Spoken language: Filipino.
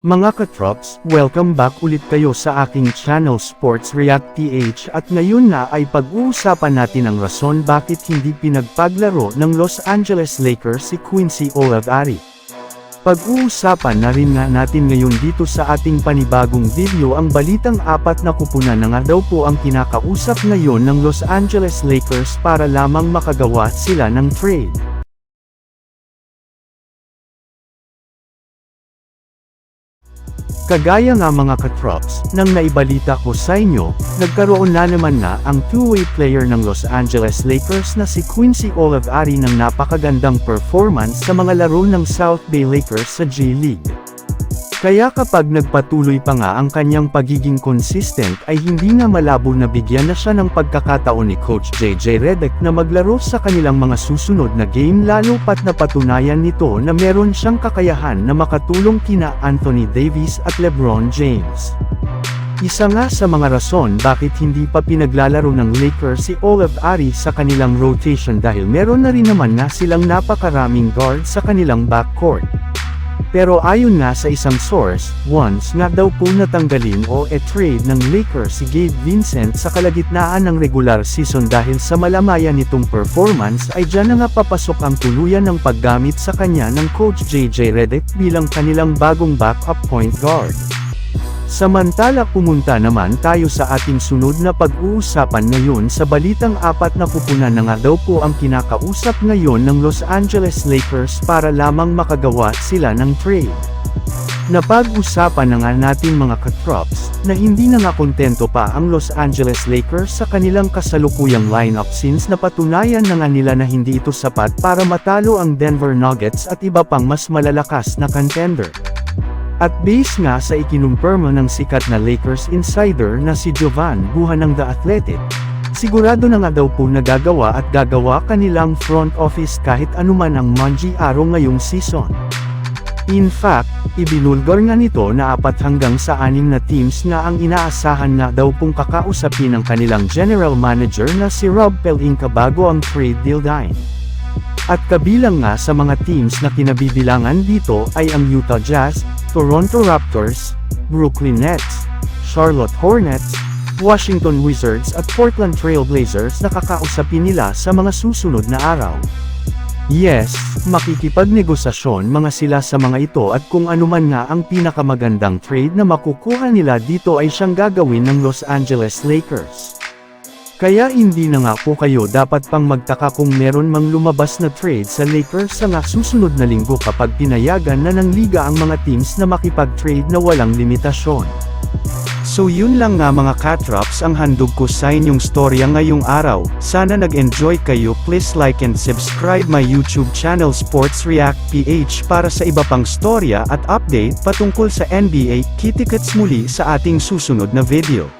Mga katrops, welcome back ulit kayo sa aking channel Sports React PH at ngayon na ay pag-uusapan natin ang rason bakit hindi pinagpaglaro ng Los Angeles Lakers si Quincy Olave-Ari. Pag-uusapan na rin nga natin ngayon dito sa ating panibagong video ang balitang apat na kupunan na nga daw po ang kinakausap ngayon ng Los Angeles Lakers para lamang makagawa sila ng trade. Kagaya nga mga katrops, nang naibalita ko sa inyo, nagkaroon na naman ang two-way player ng Los Angeles Lakers na si Quincy Olave-Ari ng napakagandang performance sa mga laro ng South Bay Lakers sa G-League. Kaya kapag nagpatuloy pa nga ang kanyang pagiging consistent ay hindi nga malabo na bigyan na siya ng pagkakataon ni Coach JJ Redick na maglaro sa kanilang mga susunod na game lalo pat napatunayan nito na meron siyang kakayahan na makatulong kina Anthony Davis at LeBron James. Isa nga sa mga rason bakit hindi pa pinaglalaro ng Lakers si Olave-Ari sa kanilang rotation dahil meron na rin naman nga silang napakaraming guard sa kanilang backcourt. Pero ayon nga sa isang source, once nga daw po natanggalin o trade ng Lakers si Gabe Vincent sa kalagitnaan ng regular season dahil sa malamayan nitong performance ay dyan na nga papasok ang tuluyan ng paggamit sa kanya ng Coach JJ Redick bilang kanilang bagong backup point guard. Samantala pumunta naman tayo sa ating sunod na pag-uusapan ngayon sa balitang apat na kupunan na nga daw po ang kinakausap ngayon ng Los Angeles Lakers para lamang makagawa sila ng trade. Napag-usapan na nga natin mga katrops, na hindi na nga kontento pa ang Los Angeles Lakers sa kanilang kasalukuyang lineup since napatunayan na nga nila na hindi ito sapat para matalo ang Denver Nuggets at iba pang mas malalakas na contender. At base nga sa ikinumpirma ng sikat na Lakers insider na si Jovan Buha ng The Athletic, sigurado na nga daw po nagagawa at gagawa kanilang front office kahit anuman ang mangy araw ngayong season. In fact, ibinulgar nga nito na 4 hanggang sa 6 na teams nga ang inaasahan na daw pong kakausapin ng kanilang general manager na si Rob Pelinka bago ang trade deadline. At kabilang nga sa mga teams na kinabibilangan dito ay ang Utah Jazz, Toronto Raptors, Brooklyn Nets, Charlotte Hornets, Washington Wizards at Portland Trail Blazers na kakausapin nila sa mga susunod na araw. Yes, makikipagnegosasyon mga sila sa mga ito at kung anuman nga ang pinakamagandang trade na makukuha nila dito ay siyang gagawin ng Los Angeles Lakers. Kaya hindi na nga po kayo dapat pang magtaka kung meron mang lumabas na trade sa Lakers sa nga susunod na linggo kapag pinayagan na ng liga ang mga teams na makipag-trade na walang limitasyon. So yun lang nga mga katrops ang handog ko sa inyong storya ngayong araw. Sana nag-enjoy kayo. Please like and subscribe my YouTube channel Sports React PH para sa iba pang storya at update patungkol sa NBA. Kita-kits muli sa ating susunod na video.